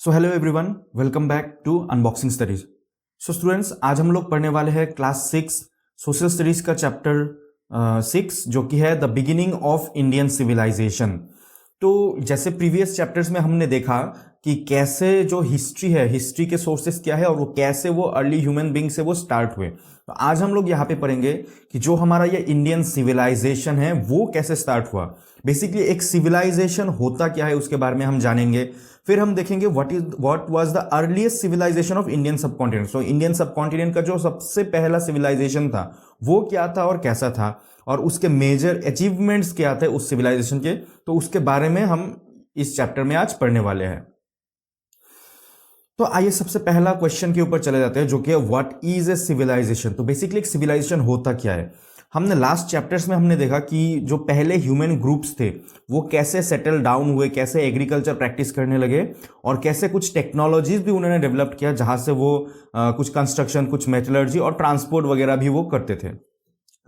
So hello everyone, welcome back to unboxing studies. So students, आज हम लोग पढ़ने वाले हैं क्लास 6 सोशल स्टडीज का चैप्टर 6 जो कि है the beginning of Indian civilisation. तो जैसे प्रीवियस चैप्टर्स में हमने देखा कि कैसे जो हिस्ट्री है, हिस्ट्री के सोर्सेस क्या है और वो कैसे वो अर्ली ह्यूमन बीइंग से वो स्टार्ट हुए। तो आज हम लोग यहाँ पे पढ़ेंगे कि जो हमारा ये इंडियन सिविलाइजेशन है वो कैसे स्टार्ट हुआ। बेसिकली एक सिविलाइजेशन होता क्या है उसके बारे में हम जानेंगे। फिर हम देखेंगे what was the earliest civilisation of Indian subcontinent. So Indian subcontinent का जो सबसे पहला सिविलाइजेशन था वो क्या था और कैसा था, और उसके मेजर अचीवमेंट्स क्या थे उस सिविलाइजेशन के। तो उसके बारे में हम इस चैप्टर में आज पढ़ने वाले हैं। तो आइए सबसे पहला क्वेश्चन के ऊपर चले जाते हैं, जो कि है व्हाट इज ए सिविलाइजेशन। तो बेसिकली एक सिविलाइजेशन होता क्या है। हमने लास्ट चैप्टर्स में हमने देखा कि जो पहले ह्यूमन ग्रुप्स थे वो कैसे सेटल डाउन हुए, कैसे एग्रीकल्चर प्रैक्टिस करने लगे और कैसे कुछ टेक्नोलॉजीज भी उन्होंने डेवलप किया, जहां से वो कुछ कंस्ट्रक्शन, कुछ मेटलर्जी और ट्रांसपोर्ट वगैरह भी वो करते थे।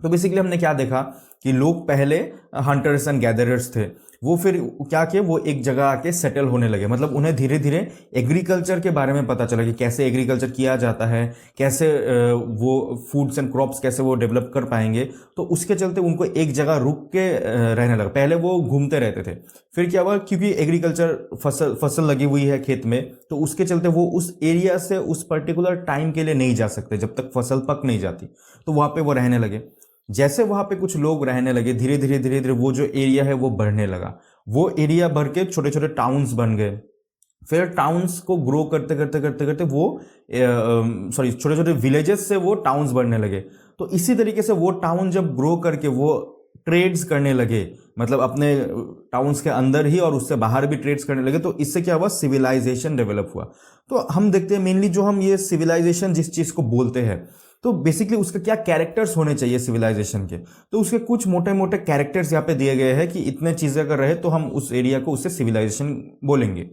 तो बेसिकली हमने क्या देखा कि लोग पहले हंटर्स एंड गैदरर्स थे, वो फिर क्या किए, वो एक जगह आके सेटल होने लगे। मतलब उन्हें धीरे धीरे एग्रीकल्चर के बारे में पता चला कि कैसे एग्रीकल्चर किया जाता है, कैसे वो फूड्स एंड क्रॉप्स कैसे वो डेवलप कर पाएंगे। तो उसके चलते उनको एक जगह रुक के रहने लगा। पहले वो घूमते रहते थे, फिर क्या हुआ, क्योंकि एग्रीकल्चर फसल लगी हुई है खेत में, तो उसके चलते वो उस एरिया से उस पर्टिकुलर टाइम के लिए नहीं जा सकते जब तक फसल पक नहीं जाती। तो वहां पे वो रहने लगे। जैसे वहां पे कुछ लोग रहने लगे, धीरे धीरे वो जो एरिया है वो बढ़ने लगा। वो एरिया बढ़ के छोटे छोटे टाउन्स बन गए। फिर टाउन्स को ग्रो करते करते करते करते वो छोटे छोटे विलेजेस से वो टाउन्स बढ़ने लगे। तो इसी तरीके से वो टाउन जब ग्रो करके वो ट्रेड्स करने लगे, मतलब अपने टाउन्स के अंदर ही और उससे बाहर भी ट्रेड्स करने लगे, तो इससे क्या हुआ, सिविलाइजेशन डेवलप हुआ। तो हम देखते हैं मेनली जो हम ये सिविलाइजेशन जिस चीज को बोलते हैं, तो बेसिकली उसका क्या कैरेक्टर्स होने चाहिए सिविलाइजेशन के। तो उसके कुछ मोटे मोटे कैरेक्टर्स यहाँ पे दिए गए हैं कि इतने चीजें अगर रहे तो हम उस एरिया को उससे सिविलाइजेशन बोलेंगे।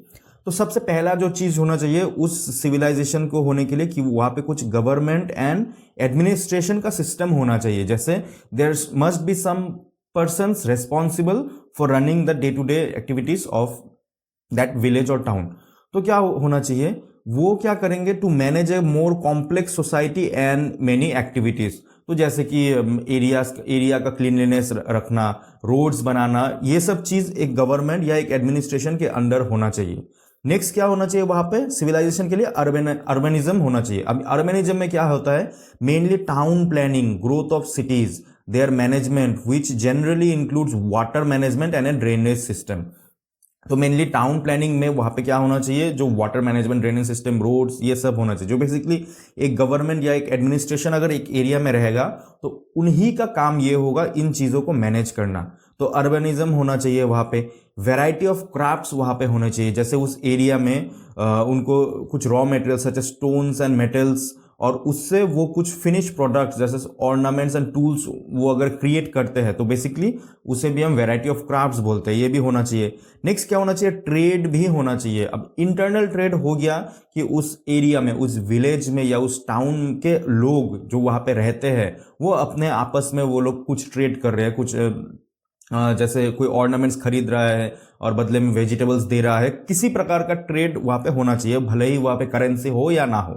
तो सबसे पहला जो चीज होना चाहिए उस सिविलाइजेशन को होने के लिए कि वहां पे कुछ गवर्नमेंट एंड एडमिनिस्ट्रेशन का सिस्टम होना चाहिए। जैसे there must be some persons responsible for running the day to day activities of that village और टाउन। तो क्या होना चाहिए, वो क्या करेंगे, to manage a more complex society and many activities. तो जैसे कि एरिया का क्लीनलीनेस रखना, रोड्स बनाना, ये सब चीज एक गवर्नमेंट या एक एडमिनिस्ट्रेशन के अंडर होना चाहिए। नेक्स्ट क्या होना चाहिए वहां पे सिविलाइजेशन के लिए, अर्बनिज्म होना चाहिए। अब अर्बनिज्म में क्या होता है, mainly town planning, growth of cities, their management which generally includes water management and a drainage system. तो मेनली टाउन प्लानिंग में वहां पे क्या होना चाहिए, जो water management, drainage system, roads, ये सब होना चाहिए। जो बेसिकली एक गवर्नमेंट या एक एडमिनिस्ट्रेशन अगर एक एरिया में रहेगा तो उन्हीं का काम ये होगा इन चीजों को मैनेज करना। तो अर्बनिज्म होना चाहिए वहां पे। वैरायटी ऑफ क्राफ्ट्स वहां पे होने चाहिए, जैसे उस एरिया में उनको कुछ raw material such as stones and metals, और उससे वो कुछ फिनिश प्रोडक्ट्स जैसे ऑर्नामेंट्स एंड टूल्स वो अगर क्रिएट करते हैं तो बेसिकली उसे भी हम वैरायटी ऑफ क्राफ्ट्स बोलते हैं। ये भी होना चाहिए। नेक्स्ट क्या होना चाहिए, ट्रेड भी होना चाहिए। अब इंटरनल ट्रेड हो गया कि उस एरिया में, उस विलेज में या उस टाउन के लोग जो वहां पे रहते हैं वो अपने आपस में वो लोग कुछ ट्रेड कर रहे हैं, कुछ जैसे कोई ऑर्नामेंट्स खरीद रहा है और बदले में वेजिटेबल्स दे रहा है, किसी प्रकार का ट्रेड वहां पे होना चाहिए, भले ही वहां पे करेंसी हो या ना हो।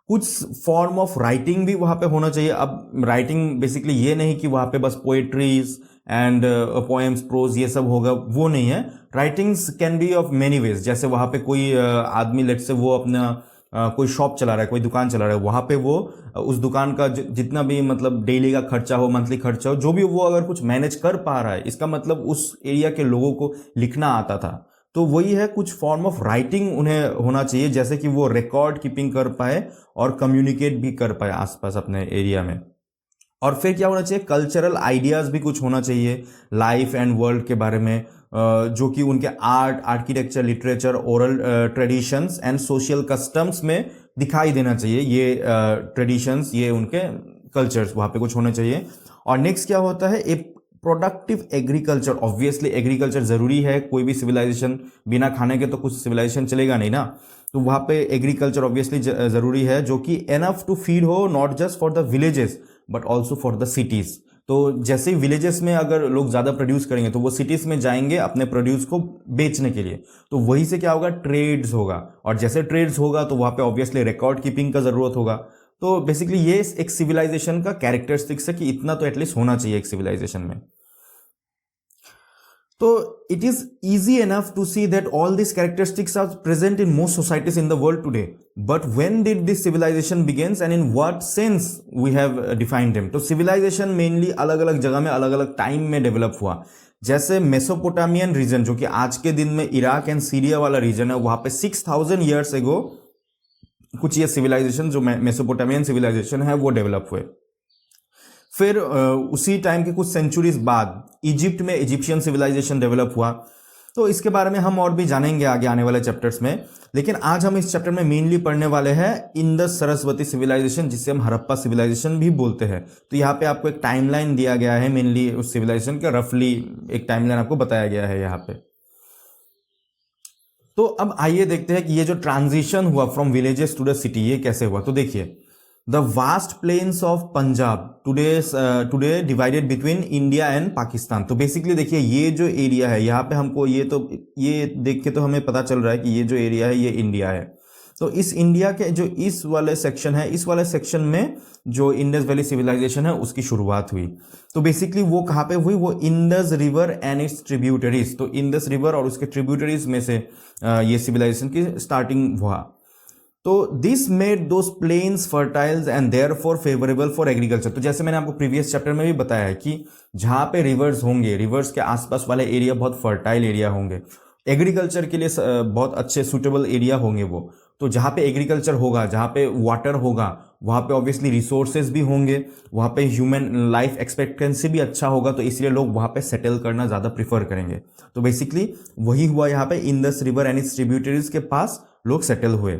कुछ फॉर्म ऑफ राइटिंग भी वहां पे होना चाहिए। अब राइटिंग बेसिकली ये नहीं कि वहां पे बस पोएट्रीज एंड पोएम्स, प्रोज ये सब होगा, वो नहीं है। Writings can be of many ways. जैसे वहां पे कोई आदमी लेट से वो अपना कोई शॉप चला रहा है, कोई दुकान चला रहा है, वहां पे वो उस दुकान का जितना भी मतलब डेली का खर्चा हो, मंथली खर्चा हो, जो भी वो अगर कुछ मैनेज कर पा रहा है, इसका मतलब उस एरिया के लोगों को लिखना आता था। तो वही है, कुछ फॉर्म ऑफ राइटिंग उन्हें होना चाहिए, जैसे कि वो रिकॉर्ड कीपिंग कर पाए और कम्युनिकेट भी कर पाए आसपास अपने एरिया में। और फिर क्या होना चाहिए, कल्चरल आइडियाज भी कुछ होना चाहिए लाइफ एंड वर्ल्ड के बारे में, जो कि उनके art, architecture, literature, oral traditions and social customs में दिखाई देना चाहिए। ये ट्रेडिशंस, ये उनके कल्चर्स वहां पे कुछ होने चाहिए। और नेक्स्ट क्या होता है, एक प्रोडक्टिव एग्रीकल्चर। ऑब्वियसली एग्रीकल्चर जरूरी है, कोई भी सिविलाइजेशन बिना खाने के तो कुछ सिविलाइजेशन चलेगा नहीं ना। तो वहां पे एग्रीकल्चर ऑब्वियसली जरूरी है, जो कि एनफ टू फीड हो, not just for the villages but also for the cities. तो जैसे ही विलेजेस में अगर लोग ज़्यादा प्रोड्यूस करेंगे तो वो सिटीज़ में जाएंगे अपने प्रोड्यूस को बेचने के लिए, तो वहीं से क्या होगा, ट्रेड्स होगा, और जैसे ट्रेड्स होगा तो वहाँ पे ऑब्वियसली रिकॉर्ड कीपिंग का ज़रूरत होगा। तो बेसिकली ये एक सिविलाइजेशन का कैरेक्टरिस्टिक्स है कि इतना तो एटलीस्ट होना चाहिए एक सिविलाइजेशन में। तो it is easy enough to see that all these characteristics are present in most societies in the world today. But when did this civilization begins and in what sense we have defined them? तो civilization mainly अलग अलग जगह में अलग अलग time में develop हुआ। जैसे मेसोपोटामियन रीजन जो कि आज के दिन में इराक एंड सीरिया वाला रीजन है, वहां पे 6000 ईयर्स एगो कुछ ये सिविलाइजेशन जो मेसोपोटामियन सिविलाइजेशन है वो डेवलप हुए। फिर उसी टाइम के कुछ सेंचुरीज बाद इजिप्ट में इजिप्शियन सिविलाइजेशन डेवलप हुआ। तो इसके बारे में हम और भी जानेंगे आगे आने वाले चैप्टर्स में, लेकिन आज हम इस चैप्टर में मेनली पढ़ने वाले हैं इंडस सरस्वती सिविलाइजेशन, जिसे हम हड़प्पा सिविलाइजेशन भी बोलते हैं। तो यहाँ पे आपको एक टाइमलाइन दिया गया है, मेनली उस सिविलाइजेशन का रफली एक टाइमलाइन आपको बताया गया है यहाँ पे। तो अब आइए देखते हैं कि ये जो ट्रांजिशन हुआ from villages to the city ये कैसे हुआ। तो देखिए, the vast plains of Punjab today divided between India and Pakistan. तो बेसिकली देखिए, ये जो एरिया है यहाँ पे हमको ये देख के तो हमें पता चल रहा है कि ये जो एरिया है ये इंडिया है। तो इस इंडिया के जो इस वाले सेक्शन है, इस वाले सेक्शन में जो इंडस वैली सिविलाइजेशन है उसकी शुरुआत हुई। तो बेसिकली वो कहाँ पे हुई, वो Indus river and it's tributaries. तो इंडस रिवर और उसके ट्रिब्यूटरीज में से ये सिविलाइजेशन की स्टार्टिंग हुआ। तो this made those plains fertiles and therefore favourable for agriculture. तो जैसे मैंने आपको प्रीवियस चैप्टर में भी बताया है कि जहां पे रिवर्स होंगे, रिवर्स के आसपास वाले एरिया बहुत फर्टाइल एरिया होंगे, एग्रीकल्चर के लिए बहुत अच्छे सुटेबल एरिया होंगे वो। तो जहां पे एग्रीकल्चर होगा, जहां पे वाटर होगा, वहां पे ऑब्वियसली रिसोर्सेज भी होंगे, वहां पे ह्यूमन लाइफ एक्सपेक्टेंसी भी अच्छा होगा, तो इसलिए लोग वहां पे सेटल करना ज्यादा प्रिफर करेंगे। तो बेसिकली वही हुआ यहाँ पे, Indus river and it's tributaries के पास लोग सेटल हुए।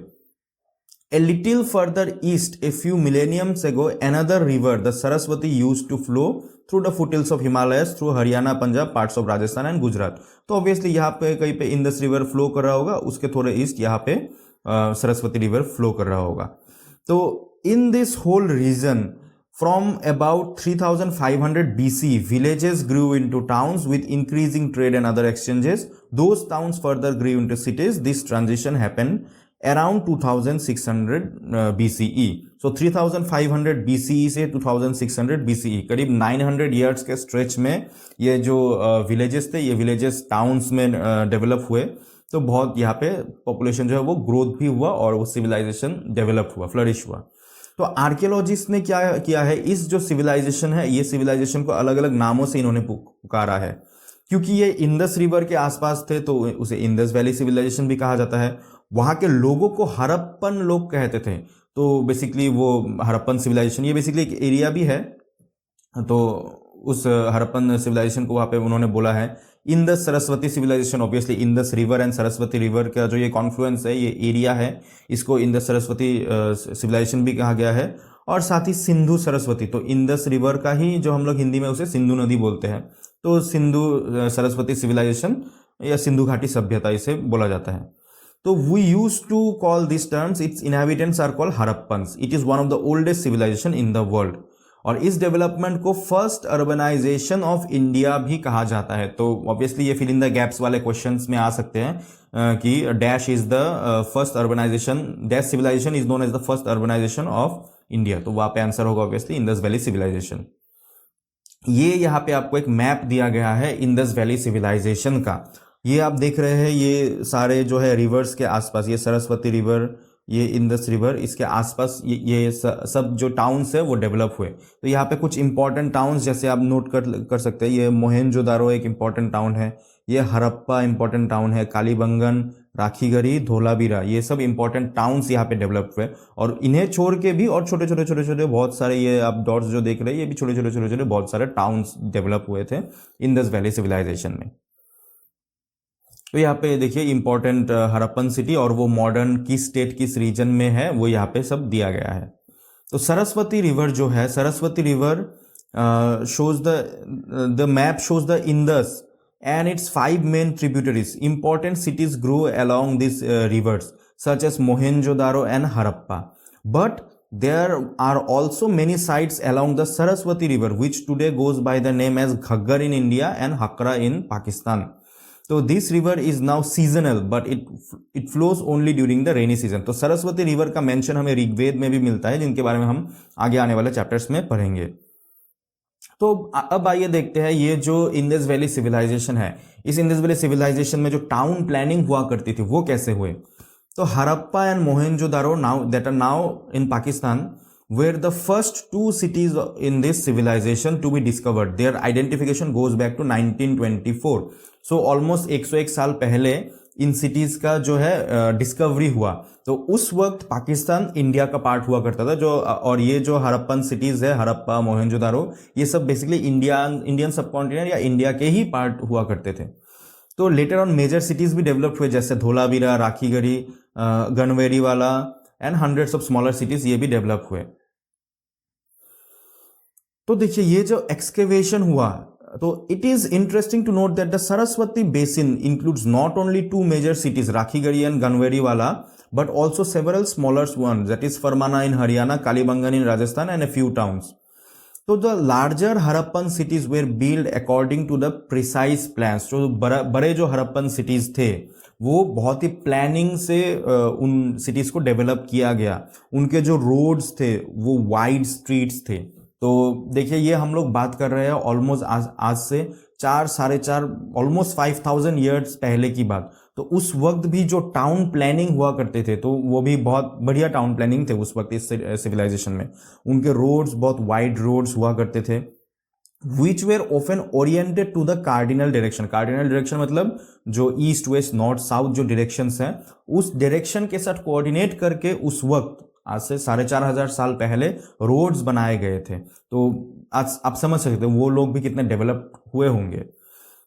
A little further east, a few millenniums ago, another river, the Saraswati, used to flow through the foothills of Himalayas through Haryana, Punjab, parts of Rajasthan and Gujarat. तो obviously यहाँ पे कहीं पे Indus river flow कर रहा होगा, उसके थोड़े ईस्ट यहाँ पे सरस्वती रिवर फ्लो कर रहा होगा। तो in this whole region, from about 3500 BC, villages grew into towns with increasing trade and other exchanges. Those towns further grew into cities. This transition happened around 2600 BCE. So 3500 BCE से 2600 BCE, करीब 900 years के stretch में ये जो villages थे, ये villages towns में develop हुए। तो बहुत यहाँ पे पॉपुलेशन जो है वो ग्रोथ भी हुआ और वो सिविलाइजेशन डेवलप हुआ, फ्लरिश हुआ। तो आर्कियोलॉजिस्ट ने क्या किया है, इस जो सिविलाइजेशन है, ये सिविलाइजेशन को अलग अलग नामों से इन्होंने पुकारा है। क्योंकि ये इंडस रिवर के आसपास थे तो उसे इंडस वैली सिविलाइजेशन भी कहा जाता है। वहां के लोगों को हड़प्पन लोग कहते थे। तो बेसिकली वो हड़प्पन सिविलाइजेशन, ये बेसिकली एक एरिया भी है, तो उस हड़प्पन सिविलाइजेशन को वहां पे उन्होंने बोला है Indus Saraswati civilisation. Obviously Indus river and Saraswati river का जो ये कॉन्फ्लुएंस है, ये एरिया है, इसको इंडस सरस्वती सिविलाइजेशन भी कहा गया है। और साथ ही सिंधु सरस्वती, तो इंडस रिवर का ही जो हम लोग हिंदी में उसे सिंधु नदी बोलते हैं, तो सिंधु सरस्वती सिविलाइजेशन या सिंधु घाटी सभ्यता इसे बोला जाता है। तो we used to call these terms, its inhabitants are called Harappans. It is one of the oldest civilization in the world. और इस डेवलपमेंट को फर्स्ट अर्बनाइजेशन ऑफ इंडिया भी कहा जाता है। तो ऑब्वियसली ये फिल इन द गैप्स वाले क्वेश्चंस में आ सकते हैं कि dash is the first urbanisation, dash civilisation is known as the first urbanisation of India. तो वहां पे आंसर होगा ऑब्वियसली इंडस वैली सिविलाइजेशन। ये यहाँ पे आपको एक मैप दिया गया है इंडस वैली सिविलाइजेशन का। ये आप देख रहे हैं, ये सारे जो है रिवर्स के आसपास, ये सरस्वती रिवर, ये इंडस रिवर, इसके आसपास ये सब जो टाउन्स है वो डेवलप हुए। तो यहाँ पे कुछ इंपॉर्टेंट टाउन्स जैसे आप नोट कर सकते हैं, ये मोहेंजोदारो एक इंपॉर्टेंट टाउन है, ये हड़प्पा इंपॉर्टेंट टाउन है, कालीबंगन, राखीगढ़ी, धोलावीरा, ये सब इंपॉर्टेंट टाउन्स यहाँ पे डेवलप हुए। और इन्हें छोड़ के भी और छोटे छोटे बहुत सारे, ये आप डॉट्स जो देख रहे हैं, ये भी छोटे छोटे बहुत सारे टाउन्स डेवलप हुए थे इंडस वैली सिविलाइजेशन में। तो यहाँ पे देखिए इंपॉर्टेंट हड़प्पन सिटी और वो मॉडर्न किस स्टेट किस रीजन में है वो यहाँ पे सब दिया गया है। तो सरस्वती रिवर जो है, Saraswati river shows the map shows the Indus and its 5 main tributaries. Important cities grew along these rivers such as Mohenjo-daro and Harappa. But there are also many sites along the Saraswati river which today goes by the name as Ghaggar in India and Hakra in Pakistan. तो this river is now seasonal but it flows only during the rainy season. तो Saraswati river का mention हमें ऋग्वेद में भी मिलता है, जिनके बारे में हम आगे आने वाले चैप्टर्स में पढ़ेंगे. तो अब आइए देखते हैं ये जो इंडस वैली सिविलाइजेशन है, इस इंडस वैली सिविलाइजेशन में जो टाउन प्लानिंग हुआ करती थी वो कैसे हुए. तो Harappa and Mohenjodaro now that are now in Pakistan were the first two cities in this civilization to be discovered. Their identification goes back to 1924. So almost 101 साल पहले इन सिटीज का जो है डिस्कवरी हुआ. तो उस वक्त पाकिस्तान इंडिया का पार्ट हुआ करता था, जो और ये जो हड़प्पन सिटीज है, हड़प्पा, मोहेंजोदारो, ये सब बेसिकली इंडियन सबकॉन्टिनेंट या इंडिया के ही पार्ट हुआ करते थे. तो लेटर ऑन मेजर सिटीज भी डेवलप हुए, जैसे Dholavira, Rakhigarhi, Ganweriwala and hundreds of smaller cities, ये भी डेवलप हुए. तो देखिए ये जो एक्सकेवेशन हुआ, तो it is interesting to note that the Saraswati basin includes not only two major cities Rakhigarhi and Ganweriwala but also several smaller one, that is Farmana in Haryana, Kalibangan in Rajasthan and a few towns. तो the larger Harappan cities were build according to the precise plans. जो बड़े जो Harappan cities थे वो बहुत ही planning से उन cities को डेवलप किया गया. उनके जो रोड्स थे वो वाइड स्ट्रीट्स थे. तो देखिए ये हम लोग बात कर रहे हैं ऑलमोस्ट आज से 4-4.5 ऑलमोस्ट 5000 ईयर्स पहले की बात. तो उस वक्त भी जो टाउन प्लानिंग हुआ करते थे तो वो भी बहुत बढ़िया टाउन प्लानिंग थे उस वक्त इस सिविलाइजेशन में. उनके रोड्स बहुत वाइड रोड्स हुआ करते थे, which were often oriented to the cardinal direction. Cardinal direction मतलब जो ईस्ट वेस्ट नॉर्थ साउथ जो डायरेक्शंस हैं, उस डायरेक्शन के साथ कोऑर्डिनेट करके उस वक्त आज से 4500 साल पहले रोड्स बनाए गए थे. तो आज आप समझ सकते हो वो लोग भी कितने डेवलप हुए होंगे.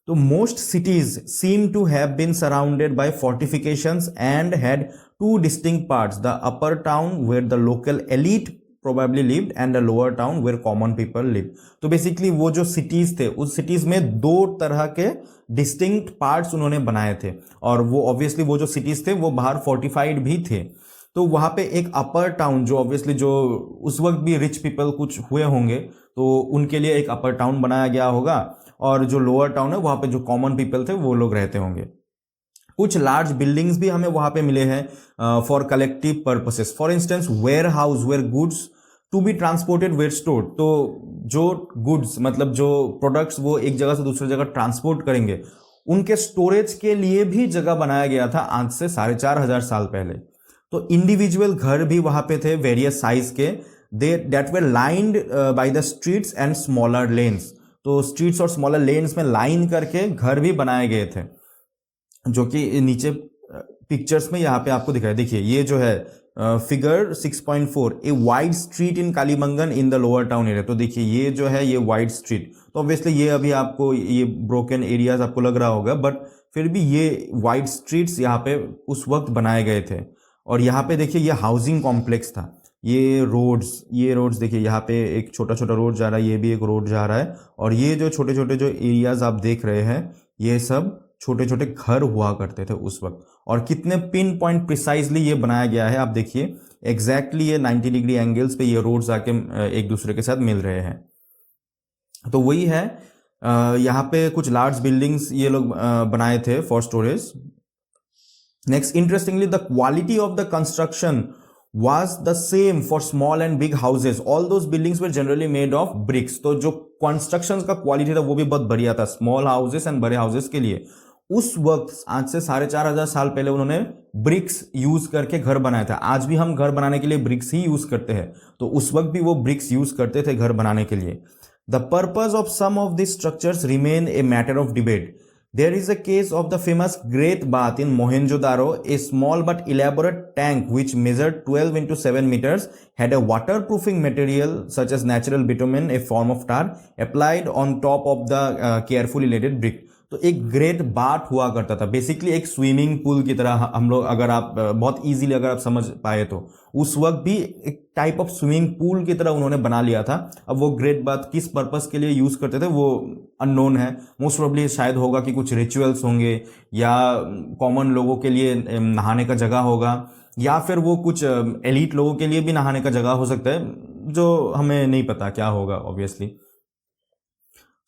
तो most cities seem to have been surrounded by fortifications and had two distinct parts, the upper town where the local elite probably lived and the lower town where common people lived. तो basically वो जो cities थे उस cities में दो तरह के distinct parts उन्होंने बनाए थे, और वो ऑब्वियसली वो जो सिटीज थे वो बाहर फोर्टिफाइड भी थे. तो वहां पे एक अपर टाउन जो ऑब्वियसली जो उस वक्त भी रिच पीपल कुछ हुए होंगे तो उनके लिए एक अपर टाउन बनाया गया होगा, और जो लोअर टाउन है वहां पे जो कॉमन पीपल थे वो लोग रहते होंगे. कुछ लार्ज बिल्डिंग्स भी हमें वहां पे मिले हैं for collective purposes. For instance warehouse where goods to be transported were stored. तो जो गुड्स मतलब जो प्रोडक्ट्स वो एक जगह से दूसरी जगह ट्रांसपोर्ट करेंगे, उनके स्टोरेज के लिए भी जगह बनाया गया था आज से 4500 साल पहले. तो इंडिविजुअल घर भी वहां पे थे वेरियस साइज के, they that were lined by the streets and smaller lanes. तो स्ट्रीट्स और स्मॉलर लेन्स में लाइन करके घर भी बनाए गए थे, जो कि नीचे पिक्चर्स में यहाँ पे आपको दिखाई. देखिए ये जो है figure 6.4, a wide street in Kalibangan in the lower town area. तो देखिए ये जो है ये वाइड स्ट्रीट, तो ऑब्वियसली ये अभी आपको ये ब्रोकन एरियाज आपको लग रहा होगा, बट फिर भी ये वाइड स्ट्रीट्स यहाँ पे उस वक्त बनाए गए थे. और यहाँ पे देखिए ये हाउसिंग कॉम्प्लेक्स था. ये रोड्स देखिए यहाँ पे एक छोटा छोटा रोड जा रहा है, ये भी एक रोड जा रहा है, और ये जो छोटे छोटे जो एरियाज आप देख रहे हैं ये सब छोटे छोटे घर हुआ करते थे उस वक्त. और कितने पिन पॉइंट प्रिसाइजली ये बनाया गया है आप देखिए, एग्जैक्टली ये 90 डिग्री एंगल्स पे ये रोड्स आके एक दूसरे के साथ मिल रहे हैं. तो वही है, यहाँ पे कुछ लार्ज बिल्डिंग्स ये लोग बनाए थे for storage. Next, interestingly the quality of the construction was the same for small and big houses. All those buildings were generally made of bricks. तो जो कंस्ट्रक्शन का क्वालिटी था वो भी बहुत बढ़िया था स्मॉल हाउसेस एंड बड़े हाउसेस के लिए. उस वक्त आज से 4500 साल पहले उन्होंने ब्रिक्स यूज करके घर बनाया था. आज भी हम घर बनाने के लिए ब्रिक्स ही यूज करते हैं, तो उस वक्त भी वो ब्रिक्स यूज करते थे घर बनाने के लिए. The purpose of some of this structures remain a matter of debate. There is a case of the famous Great Bath in Mohenjo-daro. A small but elaborate tank which measured 12 into 7 meters had a waterproofing material such as natural bitumen, a form of tar, applied on top of the carefully laid brick. तो एक great bath हुआ करता था, basically एक swimming pool की तरह. हम लोग अगर आप बहुत इजीली अगर आप समझ पाए तो उस वक्त भी एक टाइप ऑफ स्विमिंग पूल की तरह उन्होंने बना लिया था. अब वो ग्रेट बाथ किस पर्पस के लिए यूज करते थे वो अननोन है. मोस्ट प्रोबेबली शायद होगा कि कुछ रिचुअल्स होंगे या कॉमन लोगों के लिए नहाने का जगह होगा, या फिर वो कुछ एलीट लोगों के लिए भी नहाने का जगह हो सकता है, जो हमें नहीं पता क्या होगा obviously.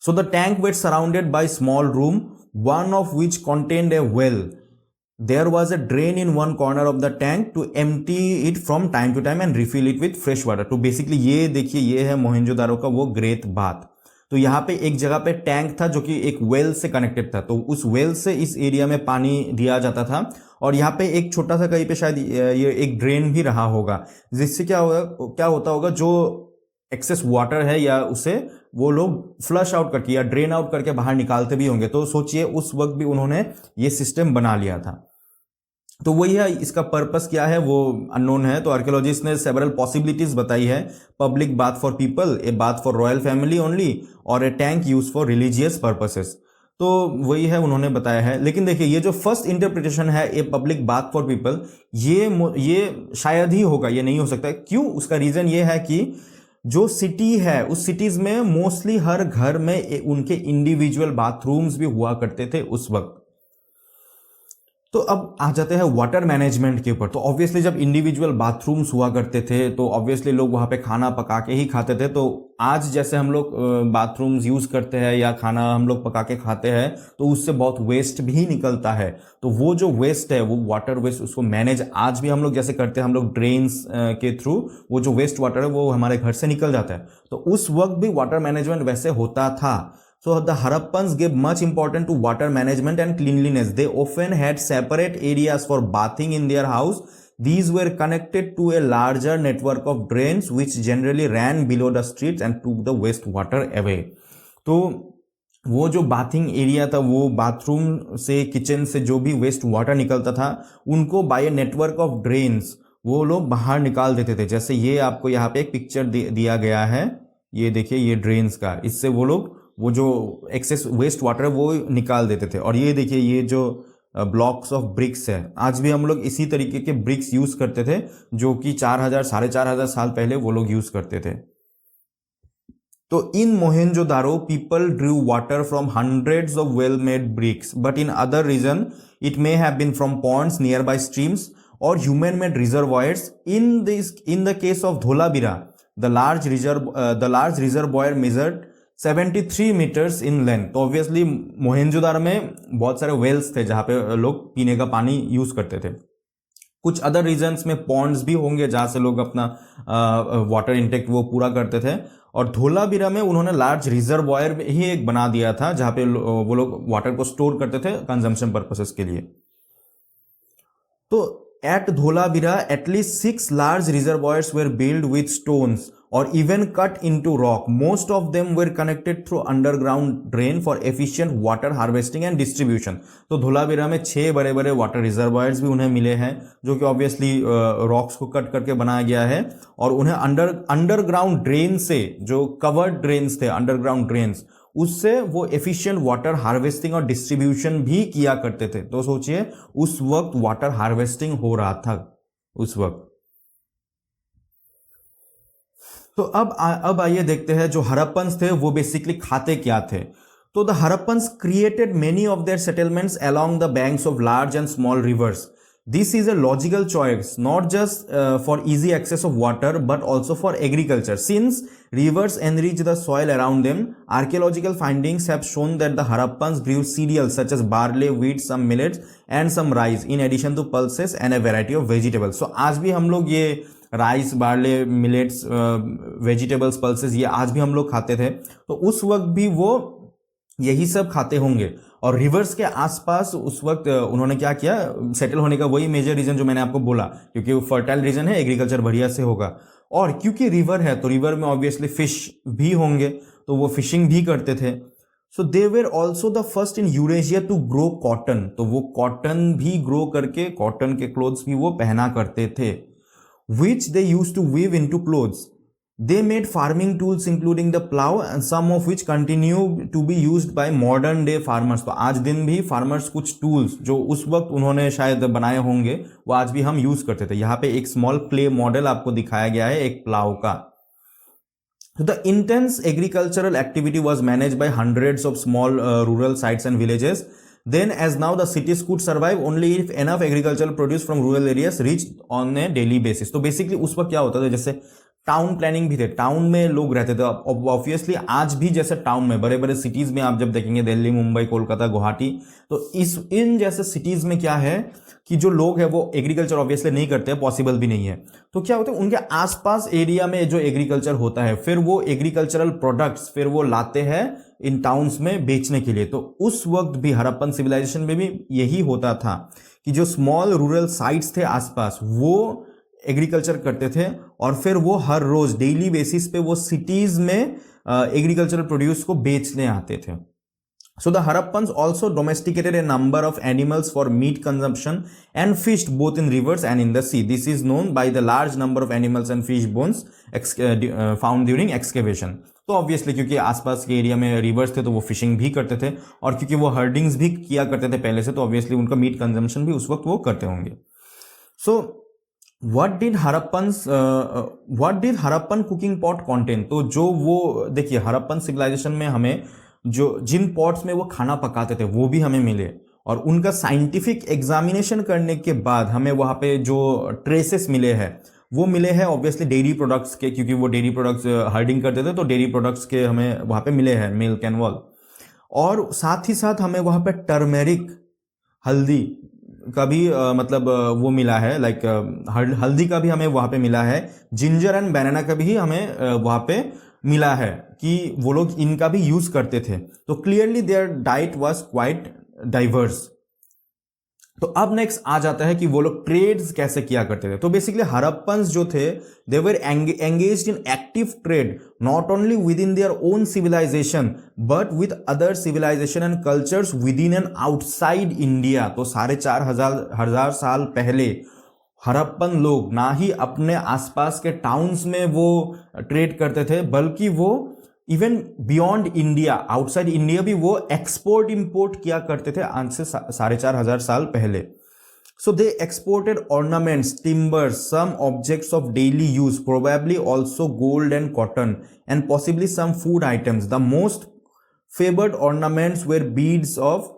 So the tank was surrounded by small room, one of which contained a well. There was a drain in one corner of the tank to empty it from time to time and refill it with fresh water. तो basically ये देखिए, ये है मोहनजोदारो का वो great bath. तो यहाँ पे एक जगह पे टैंक था जो कि एक वेल से कनेक्टेड था, तो उस वेल से इस एरिया में पानी दिया जाता था. और यहाँ पे एक छोटा सा कहीं पे शायद ये एक ड्रेन भी रहा होगा, जिससे क्या होता होगा, जो एक्सेस वाटर है या उसे वो लोग फ्लश आउट करके या ड्रेन आउट करके बाहर निकालते भी होंगे. तो सोचिए उस वक्त भी उन्होंने ये सिस्टम बना लिया था. तो वही है, इसका पर्पस क्या है वो अननोन है. तो आर्कियोलॉजिस्ट ने सेवरल पॉसिबिलिटीज बताई है. Public bath for people, a bath for royal family only, और a tank use for religious purposes. तो वही है उन्होंने बताया है. लेकिन देखिए, ये जो फर्स्ट इंटरप्रिटेशन है, a public bath for people, ये शायद ही होगा, ये नहीं हो सकता. क्यों? उसका रीजन ये है कि जो सिटी है, उस सिटीज में मोस्टली हर घर में उनके इंडिविजुअल बाथरूम्स भी हुआ करते थे उस वक्त. तो अब आ जाते हैं वाटर मैनेजमेंट के ऊपर. तो ऑब्वियसली जब इंडिविजुअल बाथरूम्स हुआ करते थे तो ऑब्वियसली लोग वहां पे खाना पका के ही खाते थे. तो आज जैसे हम लोग बाथरूम्स यूज करते हैं या खाना हम लोग पका के खाते हैं, तो उससे बहुत वेस्ट भी निकलता है. तो वो जो वेस्ट है, वो वाटर वेस्ट, उसको मैनेज आज भी हम लोग जैसे करते हैं, हम लोग ड्रेन्स के थ्रू वो जो वेस्ट वाटर है वो हमारे घर से निकल जाता है. तो उस वक्त भी वाटर मैनेजमेंट वैसे होता था. So the Harappans gave much importance to water management and cleanliness. They often had separate areas for bathing in their house. These were connected to a larger network of drains which generally ran below the streets and took the waste water away. तो वो जो bathing area था, वो bathroom से, kitchen से जो भी waste water निकलता था, उनको by a network of drains वो लोग बाहर निकाल देते थे. जैसे ये आपको यहाँ पे एक पिक्चर दिया गया है, ये देखिए, ये ड्रेन्स का. इससे वो लोग वो जो एक्सेस वेस्ट वाटर है वो निकाल देते थे. और ये देखिए, ये जो ब्लॉक्स ऑफ ब्रिक्स है, आज भी हम लोग इसी तरीके के ब्रिक्स यूज करते थे, जो कि 4000 4500 साल पहले वो लोग यूज करते थे. तो in Mohenjodaro people drew water from hundreds of well made bricks, but in other region it may have been from ponds near by streams और human made reservoirs. In the case of Dholavira, the large reservoir measured 73 metres in length. तो obviously Mohenjodaro में बहुत सारे Wales थे जहां पे लोग पीने का पानी यूज करते थे. कुछ अदर रीजन्स में पॉन्ड्स भी होंगे जहां से लोग अपना वाटर इंटेक वो पूरा करते थे. और धोलावीरा में उन्होंने लार्ज रिजर्वॉयर ही एक बना दिया था जहां पे वो लोग वाटर को स्टोर करते थे कंजम्पशन पर्पसेस के लिए. तो at Dholavira at least 6 large reservoirs were built with stones or even cut into rock. Most of them were connected through underground drain for efficient water harvesting and distribution. तो धोलावीरा में 6 बड़े बड़े वाटर रिजर्वायर्स भी उन्हें मिले हैं, जो कि ऑब्वियसली रॉक्स को कट करके बनाया गया है. और उन्हें अंडरग्राउंड ड्रेन से, जो कवर्ड ड्रेन्स थे, अंडरग्राउंड ड्रेन्स, उससे वो एफिशिएंट वाटर हार्वेस्टिंग और डिस्ट्रीब्यूशन भी किया करते थे. तो सोचिए उस वक्त वाटर हार्वेस्टिंग हो रहा था उस वक्त. तो अब आइए देखते हैं जो हड़प्पन्स थे वो बेसिकली खाते क्या थे. तो the Harappans created many of their settlements along the banks of large and small reverse. This is a logical choice, not just for easy access of water, but also for agriculture. Since rivers enrich the soil around them, archaeological findings have shown that the Harappans grew cereals such as barley, wheat, some millets, and some rice, in addition to pulses and a variety of vegetables. So आज भी हम लोग ये rice, barley, millets, vegetables, pulses, ये आज भी हम लोग खाते थे. तो उस वक्त भी वो यही सब खाते होंगे. और रिवर्स के आसपास उस वक्त उन्होंने क्या किया, सेटल होने का वही मेजर रीजन जो मैंने आपको बोला, क्योंकि फर्टाइल रीजन है, एग्रीकल्चर बढ़िया से होगा. और क्योंकि रिवर है तो रिवर में ऑब्वियसली फिश भी होंगे, तो वो फिशिंग भी करते थे. So they were also the first in Eurasia to grow cotton. तो वो कॉटन भी ग्रो करके कॉटन के क्लोथ्स भी वो पहना करते थे, which they use to weave into cloths. They made farming tools including the plow and some of which continue to be used by modern day farmers. तो आज दिन भी फार्मर्स कुछ टूल्स जो उस वक्त उन्होंने शायद बनाए होंगे वो आज भी हम यूज करते थे. यहाँ पे एक स्मॉल क्ले मॉडल आपको दिखाया गया है एक प्लाव का. So the intense agricultural activity was managed by hundreds of small rural sites and villages. then as now the cities could survive only if enough agricultural produce from rural areas reached on a daily basis. तो basically उस वक्त क्या होता था, जैसे town planning भी थे, town में लोग रहते थे। ऑब्वियसली आज भी जैसे टाउन में बड़े बड़े सिटीज में आप जब देखेंगे दिल्ली, मुंबई, कोलकाता, गुवाहाटी, तो इन जैसे सिटीज में क्या है कि जो लोग हैं वो एग्रीकल्चर ऑब्वियसली नहीं करते, पॉसिबल भी नहीं है। तो क्या होता है, उनके आसपास एरिया में जो एग्रीकल्चर होता है, फिर वो एग्रीकल्चरल प्रोडक्ट्स फिर वो लाते हैं इन टाउन्स में बेचने के लिए। तो उस वक्त भी हड़प्पन सिविलाइजेशन में भी यही होता था कि जो स्मॉल रूरल साइट्स थे आसपास, वो एग्रीकल्चर करते थे और फिर वो हर रोज डेली बेसिस पे वो सिटीज में एग्रीकल्चरल प्रोड्यूस को बेचने आते थे। So the Harappans also domesticated a number of animals for meat consumption and fished both in rivers and in the sea. This is known by the large number of animals and fish bones found during excavation. तो obviously क्योंकि आसपास के area में reverse थे तो वो fishing भी करते थे, और क्योंकि वो हर्डिंग्स भी किया करते थे पहले से, तो ऑब्वियसली उनका मीट कंजम्पशन भी उस वक्त वो करते होंगे। सो what did Harappan cooking pot contain? तो जो वो देखिए हड़प्पन सिविलाइजेशन में हमें जो जिन पॉट्स में वो खाना पकाते थे वो भी हमें मिले, और उनका साइंटिफिक एग्जामिनेशन करने के बाद हमें वहां पे जो ट्रेसेस मिले हैं वो मिले हैं ऑब्वियसली डेयरी प्रोडक्ट्स के, क्योंकि वो डेयरी प्रोडक्ट्स हर्डिंग करते थे, तो डेयरी प्रोडक्ट्स के हमें वहां पे मिले हैं, मिल्क एंड ऑल। और साथ ही साथ हमें वहां पे टर्मेरिक, हल्दी का भी मतलब वो मिला है, लाइक हल्दी का भी हमें वहां पे मिला है, जिंजर एंड बनाना का भी हमें वहां पे मिला है कि वो लोग इनका भी यूज करते थे। तो clearly their diet was quite diverse. तो अब नेक्स्ट आ जाता है कि वो लोग ट्रेड्स कैसे किया करते थे। तो बेसिकली हड़प्पन्स जो थे they were engaged in active trade not only within their own civilisation but with other civilisation and cultures within and outside India. तो 4,500 साल पहले हड़प्पन लोग ना ही अपने आसपास के टाउन्स में वो ट्रेड करते थे, बल्कि वो even beyond India, outside India भी वो एक्सपोर्ट इंपोर्ट किया करते थे आज से 4,500 साल पहले। So they exported ornaments, timbers, some objects of daily use, probably also gold and cotton and possibly some food items. The most favoured ornaments were beads of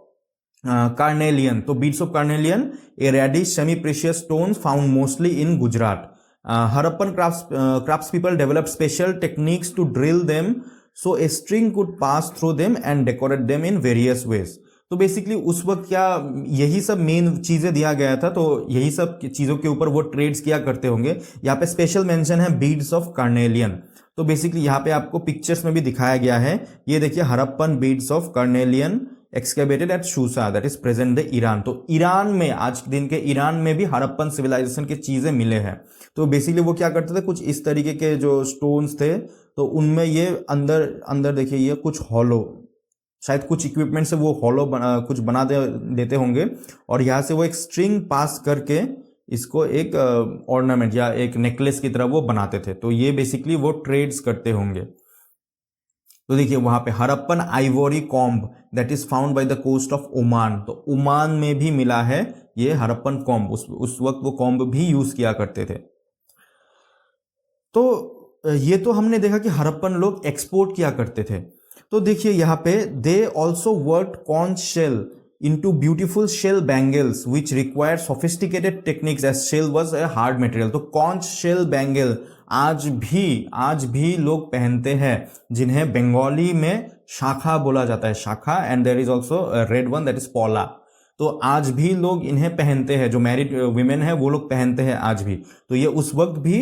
carnelian. तो beads of carnelian, a reddish semi-precious stones found mostly in Gujarat. Harappan craftspeople developed special techniques to drill them so a string could pass through them and decorate them in various ways. तो basically उस वक्त क्या यही सब main चीजें दिया गया था, तो यही सब चीजों के ऊपर वो ट्रेड्स किया करते होंगे। यहाँ पे स्पेशल मेंशन है बीड्स ऑफ कार्नेलियन। तो बेसिकली यहाँ पे आपको पिक्चर्स में भी दिखाया गया है, ये देखिए Harappan beads of carnelian excavated at Susa, that is present the Iran. तो ईरान में, आज के दिन के ईरान में भी हड़प्पन सिविलाइजेशन की चीजें मिले हैं। तो बेसिकली वो क्या करते थे, कुछ इस तरीके के जो स्टोन्स थे, तो उनमें ये अंदर देखिए ये कुछ हॉलो, शायद कुछ इक्विपमेंट से वो हॉलो कुछ बना देते होंगे, और यहाँ से वो एक स्ट्रिंग पास करके इसको एक ऑर्नामेंट या एक नेकलेस की तरह वो बनाते थे। तो ये बेसिकली वो ट्रेड्स करते होंगे। तो देखिए वहां पे Harappan ivory comb that is found by the coast of Oman, तो ओमान में भी मिला है ये हड़प्पन कॉम्ब। उस वक्त वो कॉम्ब भी यूज किया करते थे। तो ये तो हमने देखा कि हड़प्पन लोग एक्सपोर्ट किया करते थे। तो देखिए यहाँ पे they also work conch shell into beautiful shell bangles which require sophisticated techniques as shell was a hard material। तो conch shell bangle आज भी लोग पहनते हैं, जिन्हें बंगाली में शाखा बोला जाता है, shakha, and there is also red one that is pola. तो आज भी लोग इन्हें पहनते हैं, जो मैरिड विमेन है वो लोग पहनते हैं आज भी। तो ये उस वक्त भी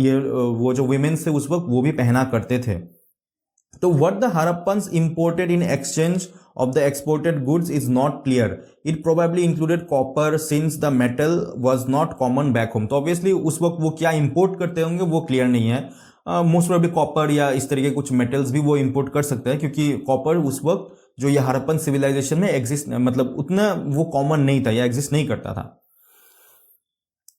ये वो जो विमेन से उस वक्त वो भी पहना करते थे। तो what the Harappans imported in exchange of the exported goods is not clear. It probably included copper since the metal was not common back home. तो obviously उस वक्त वो क्या इंपोर्ट करते होंगे वो क्लियर नहीं है। मोस्ट प्रोबेबली कॉपर या इस तरीके कुछ मेटल्स भी वो इंपोर्ट कर सकते हैं, क्योंकि कॉपर उस वक्त जो ये हड़प्पन सिविलाइजेशन में एग्जिस्ट, मतलब उतना वो कॉमन नहीं था या एग्जिस्ट नहीं करता था।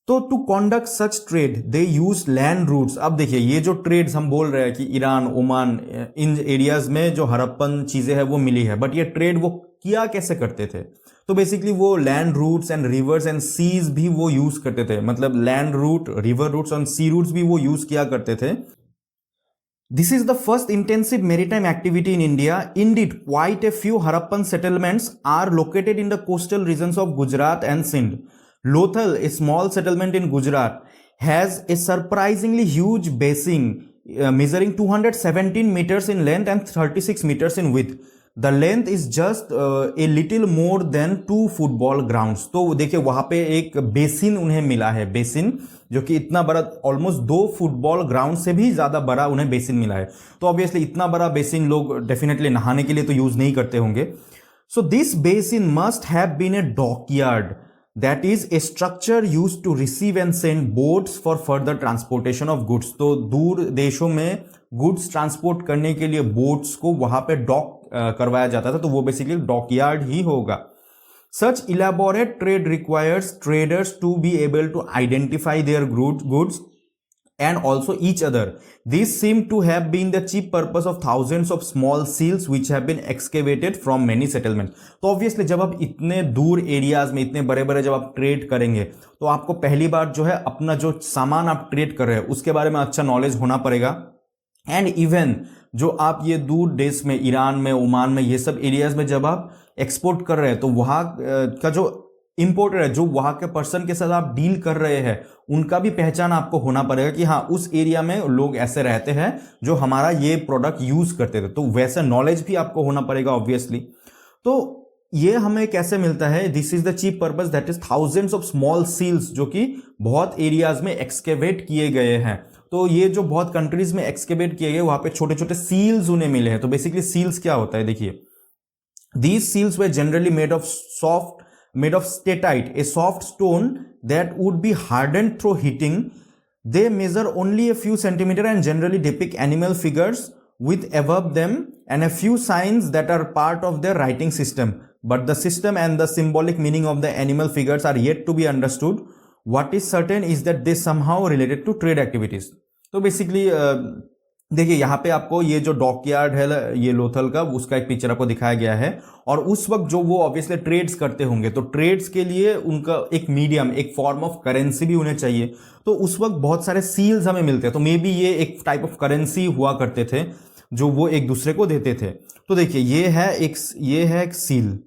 तो to conduct such trade they use land routes. अब देखिए ये जो ट्रेड्स हम बोल रहे हैं कि ईरान, ओमान, इन एरियाज में जो हड़प्पन चीजें हैं वो मिली है, बट ये ट्रेड वो किया कैसे करते थे? तो बेसिकली वो land routes and rivers and seas भी वो यूज करते थे, मतलब लैंड रूट, रिवर रूट्स और सी रूट्स भी वो यूज किया करते थे। This is the first intensive maritime activity in India. Indeed, quite a few Harappan settlements are located in the coastal regions of Gujarat and Sindh. Lothal, a small settlement in Gujarat, has a surprisingly huge basin measuring 217 meters in length and 36 meters in width. The length is just a little more than 2 football grounds. तो देखिए वहां पे एक basin उन्हें मिला है, basin जो कि इतना बड़ा, ऑलमोस्ट 2 फुटबॉल ग्राउंड से भी ज्यादा बड़ा उन्हें बेसिन मिला है. तो ऑब्वियसली इतना बड़ा बेसिन लोग डेफिनेटली नहाने के लिए तो यूज नहीं करते होंगे. So this basin must have been a dockyard, that is a structure use to receive and send boats for further transportation of goods. तो दूर देशों में गुड्स ट्रांसपोर्ट करने के लिए बोट्स को वहां पे डॉक करवाया जाता था, तो वो बेसिकली डॉकयार्ड ही होगा. Such elaborate trade requires traders to be able to identify their goods and also each other. These seem to have been the chief purpose of thousands of small seals which have been excavated from many settlements. तो obviously जब आप इतने दूर areas में इतने बड़े बड़े जब आप ट्रेड करेंगे तो आपको पहली बार जो है अपना जो सामान आप ट्रेड कर रहे हैं उसके बारे में अच्छा नॉलेज होना पड़ेगा. एंड इवन जो आप ये दूर देश में, ईरान में, ओमान में, ये सब एरियाज में जब आप एक्सपोर्ट कर रहे हैं तो वहां का जो इंपोर्टर है, जो वहां के पर्सन के साथ आप डील कर रहे हैं, उनका भी पहचान आपको होना पड़ेगा कि हाँ उस एरिया में लोग ऐसे रहते हैं जो हमारा ये प्रोडक्ट यूज करते थे. तो वैसा नॉलेज भी आपको होना पड़ेगा ऑब्वियसली. तो ये हमें कैसे मिलता है? This is the chief purpose, that is thousands of small seals जो कि बहुत एरियाज में एक्सकेवेट किए गए हैं. तो ये जो बहुत कंट्रीज में एक्सकेवेट किए गए वहां पे छोटे छोटे सील्स उन्हें मिले हैं. तो बेसिकली सील्स क्या होता है देखिए, these seals were generally made of statite, a soft stone that would be hardened through heating. They measure only a few centimeters and generally depict animal figures with above them and a few signs that are part of their writing system. But the system and the symbolic meaning of the animal figures are yet to be understood. What is certain is that they somehow related to trade activities. तो basically देखिए यहाँ पे आपको ये जो dockyard है ये लोथल का, उसका एक पिक्चर आपको दिखाया गया है. और उस वक्त जो वो ऑब्वियसली ट्रेड्स करते होंगे तो ट्रेड्स के लिए उनका एक मीडियम, एक फॉर्म ऑफ करेंसी भी उन्हें चाहिए. तो उस वक्त बहुत सारे सील्स हमें मिलते हैं. तो मे बी ये एक टाइप ऑफ करेंसी हुआ करते थे जो वो एक दूसरे को देते थे. तो देखिए ये है एक सील.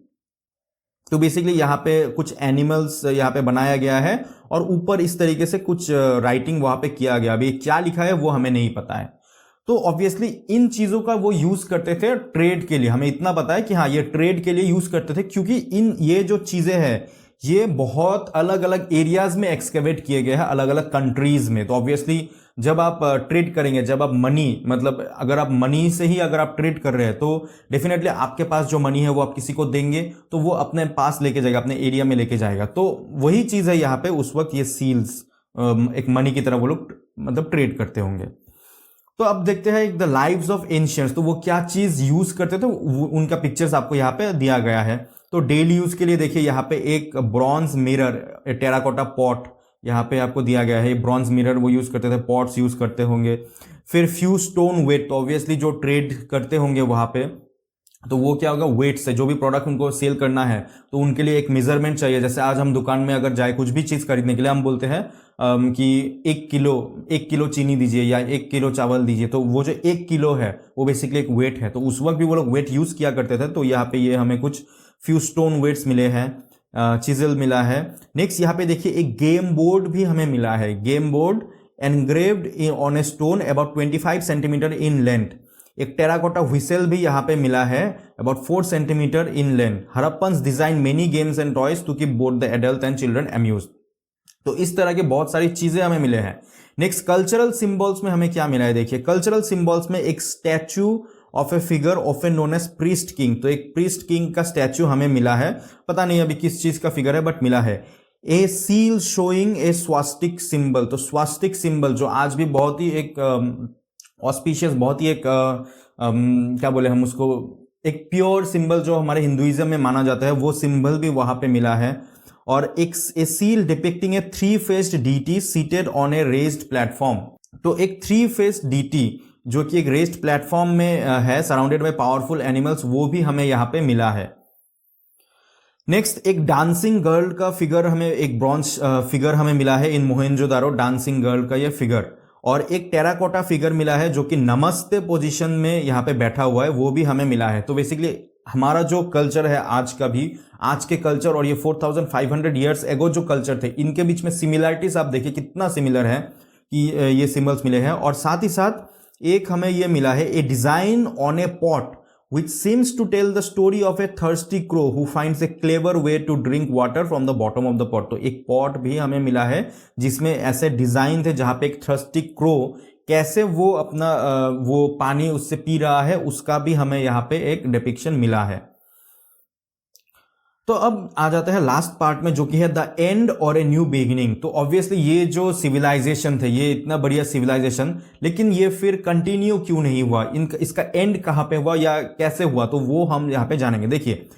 तो बेसिकली यहाँ पे कुछ एनिमल्स यहाँ पे बनाया गया है और ऊपर इस तरीके से कुछ राइटिंग वहां पे किया गया. अभी क्या लिखा है वो हमें नहीं पता है. तो ऑब्वियसली इन चीजों का वो यूज करते थे ट्रेड के लिए. हमें इतना पता है कि हाँ ये ट्रेड के लिए यूज करते थे क्योंकि ये जो चीजें हैं ये बहुत अलग अलग एरियाज में एक्सकेवेट किए गए हैं, अलग अलग कंट्रीज में. तो ऑब्वियसली जब आप ट्रेड करेंगे, जब आप मनी, मतलब अगर आप मनी से ही अगर आप ट्रेड कर रहे हैं तो डेफिनेटली आपके पास जो मनी है वो आप किसी को देंगे तो वो अपने पास लेके जाएगा, अपने एरिया में लेके जाएगा. तो वही चीज है यहाँ पे. उस वक्त ये सील्स एक मनी की तरह वो लोग मतलब ट्रेड करते होंगे. तो अब देखते हैं द लाइव्स ऑफ एंशियंट्स. तो वो क्या चीज यूज करते थे उनका पिक्चर्स आपको यहाँ पे दिया गया है. तो डेली यूज के लिए देखिए यहाँ पे एक ब्रॉन्ज मिरर, टेराकोटा पॉट यहाँ पे आपको दिया गया है. ब्रॉन्ज मिरर वो यूज करते थे, पॉट्स यूज करते होंगे. फिर फ्यू स्टोन वेट. तो ऑब्वियसली जो ट्रेड करते होंगे वहां पे तो वो क्या होगा, वेट से जो भी प्रोडक्ट उनको सेल करना है तो उनके लिए एक मेजरमेंट चाहिए. जैसे आज हम दुकान में अगर जाए कुछ भी चीज खरीदने के लिए, हम बोलते हैं कि 1 किलो चीनी दीजिए या 1 किलो चावल दीजिए. तो वो जो 1 किलो है वो बेसिकली एक वेट है. तो उस वक्त भी वो लोग वेट यूज किया करते थे. तो यहाँ पे ये हमें कुछ फ्यू स्टोन वेट्स मिले हैं, चिजल मिला है. नेक्स्ट यहाँ पे देखिए एक गेम बोर्ड भी हमें मिला है. Game board engraved on a stone about 25 centimetre in length. एक टेराकोटा व्हिसल भी यहाँ पे मिला है about 4 centimetre in length. Harappans design many games and toys to keep both the adult and children amused. तो इस तरह के बहुत सारी चीजें हमें मिले हैं. नेक्स्ट कल्चरल सिंबल्स में हमें क्या मिला है देखिए. कल्चरल सिंबल्स में एक statue of a figure of a known as priest king. तो एक प्रीस्ट किंग का स्टैचू हमें मिला है. पता नहीं अभी किस चीज का फिगर है बट मिला है. ए सील शोइंग ए स्वास्टिक सिंबल. तो स्वास्टिक सिंबल जो आज भी बहुत ही एक ऑस्पिशियस, बहुत ही एक क्या बोले हम उसको, एक प्योर सिंबल जो हमारे हिंदुइज्म में माना जाता है, वो सिंबल भी वहां पे मिला है. और एक seal depicting a 3-faced deity seated on a raised platform. तो एक 3-faced डीटी जो कि एक रेज्ड प्लेटफॉर्म में है, सराउंडेड बाय पावरफुल एनिमल्स, वो भी हमें यहाँ पे मिला है. नेक्स्ट एक डांसिंग गर्ल का फिगर हमें, एक ब्रॉन्ज फिगर हमें मिला है इन मोहेंजोदारो. डांसिंग गर्ल का ये फिगर. और एक टेराकोटा फिगर मिला है जो कि नमस्ते पोजीशन में यहाँ पे बैठा हुआ है, वो भी हमें मिला है। तो बेसिकली हमारा जो कल्चर है आज का भी, आज के कल्चर और ये 4500 ईयर्स एगो जो कल्चर थे, इनके बीच में सिमिलरिटीज आप देखिए कितना सिमिलर है कि ये सिंबल्स मिले हैं। और साथ ही साथ एक हमें ये मिला है, a design on a pot which seems to tell the story of a thirsty crow who finds a clever way to drink water from the bottom of the pot। तो एक पॉट भी हमें मिला है जिसमें ऐसे डिजाइन थे जहां पे एक थर्स्टी क्रो कैसे वो अपना वो पानी उससे पी रहा है, उसका भी हमें यहाँ पे एक डिपिक्शन मिला है। तो अब आ जाता है लास्ट पार्ट में जो कि है द एंड और ए न्यू बिगिनिंग। तो ऑब्वियसली ये जो सिविलाइजेशन थे, ये इतना बढ़िया सिविलाइजेशन, लेकिन ये फिर कंटिन्यू क्यों नहीं हुआ, इसका एंड कहां पे हुआ या कैसे हुआ, तो वो हम यहां पे जानेंगे। देखिए,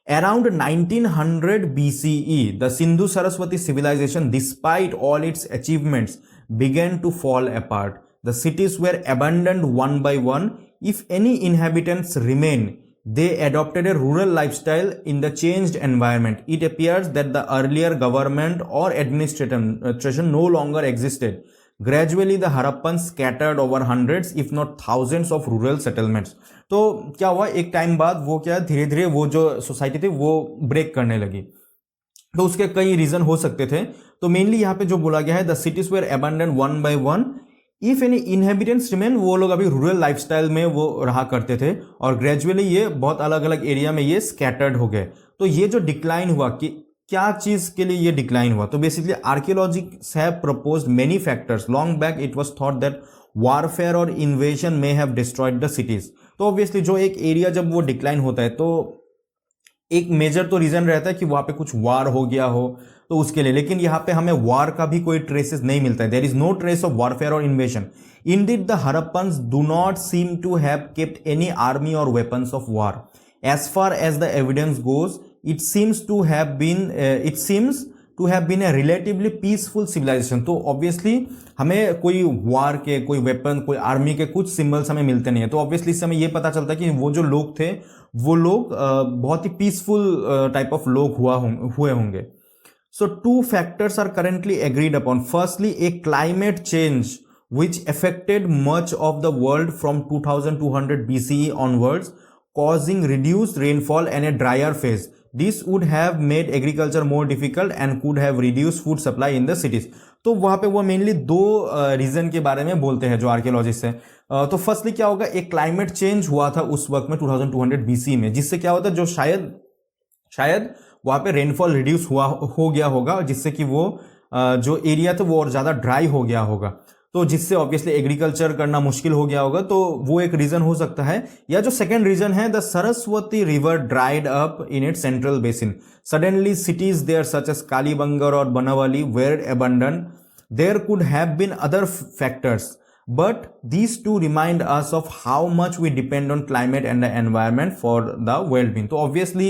around 1900 BCE the Sindhu Saraswati civilisation despite all its achievements began to fall apart. The cities were abandoned one by one. If any inhabitants remained, they adopted a rural lifestyle in the changed environment. It appears that the earlier government or administration no longer existed. Gradually, the Harappans scattered over hundreds, if not thousands, of rural settlements. तो क्या हुआ, एक time बाद वो क्या धीरे धीरे वो जो सोसाइटी थी वो ब्रेक करने लगी। तो उसके कई रीजन हो सकते थे। तो मेनली यहाँ पे जो बोला गया है, the cities were abandon one by one, if any inhabitants remain, वो लोग अभी रूरल लाइफस्टाइल में वो रहा करते थे और ग्रेजुअली ये बहुत अलग अलग एरिया में ये स्कैटर्ड हो गए। तो ये जो डिक्लाइन हुआ, कि क्या चीज के लिए ये डिक्लाइन हुआ, तो basically archaeologists have proposed many factors. Long back it was thought that warfare और invasion may have destroyed the cities. तो ऑब्वियसली जो एक एरिया जब वो डिक्लाइन होता है तो एक मेजर तो रीजन रहता है कि वहां पे कुछ वार हो गया हो, तो उसके लिए। लेकिन यहाँ पे हमें वार का भी कोई ट्रेसेस नहीं मिलता है। There is no trace of warfare और invasion. Indeed the Harappans do not seem to have kept any army और weapons of war. As far as the evidence goes, it seems to have been a relatively peaceful civilisation. तो obviously हमें कोई वार के, कोई weapon, कोई army के कुछ symbols हमें मिलते नहीं है। तो ऑब्वियसली इससे हमें ये पता चलता है कि वो जो लोग थे वो लोग बहुत ही पीसफुल टाइप ऑफ लोग हुए होंगे। So two factors are currently agreed upon. Firstly, a climate change which affected much of the world from 2200 BCE onwards, causing reduced rainfall and a drier phase. This would have made agriculture more difficult and could have reduced food supply in the cities. तो वहां पे वो mainly दो reason के बारे में बोलते हैं जो आर्कियोलॉजिस्ट हैं। तो फर्स्टली क्या होगा, एक क्लाइमेट चेंज हुआ था उस वक्त में 2200 BCE में, जिससे क्या होता है, जो शायद वहां पे रेनफॉल रिड्यूस हो गया होगा, जिससे कि वो जो एरिया था वो और ज्यादा ड्राई हो गया होगा, तो जिससे ऑब्वियसली एग्रीकल्चर करना मुश्किल हो गया होगा। तो वो एक रीजन हो सकता है। या जो सेकंड रीजन है, the Saraswati river dried up in its central basin. Suddenly cities there such as Kalibangan और Banawali were abandon. There could have been other factors, but these two remind us of how much we depend on climate and the environment for the well-being। तो obviously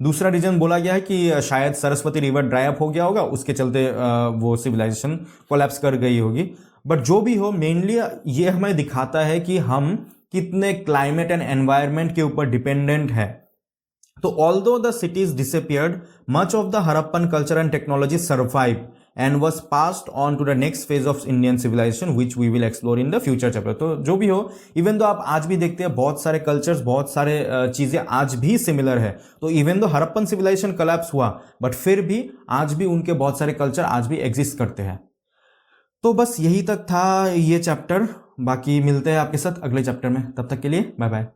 दूसरा reason बोला गया है कि शायद Saraswati river dry up हो गया होगा, उसके चलते वो सिविलाइजेशन कोलैप्स कर गई होगी। बट जो भी हो, मेनली ये हमें दिखाता है कि हम कितने क्लाइमेट एंड एनवायरनमेंट के ऊपर डिपेंडेंट है। तो although the cities disappeared, much of the Harappan culture and technology survive and was passed on to the next phase of Indian civilization, which we will explore in the future chapter। तो जो भी हो, even though आप आज भी देखते हैं बहुत सारे कल्चर्स, बहुत सारे चीजें आज भी सिमिलर है। तो even though Harappan civilisation collapse हुआ, बट फिर भी आज भी उनके बहुत सारे कल्चर आज भी एग्जिस्ट करते हैं। तो बस यही तक था ये चैप्टर। बाकी मिलते हैं आपके साथ अगले चैप्टर में, तब तक के लिए बाय बाय।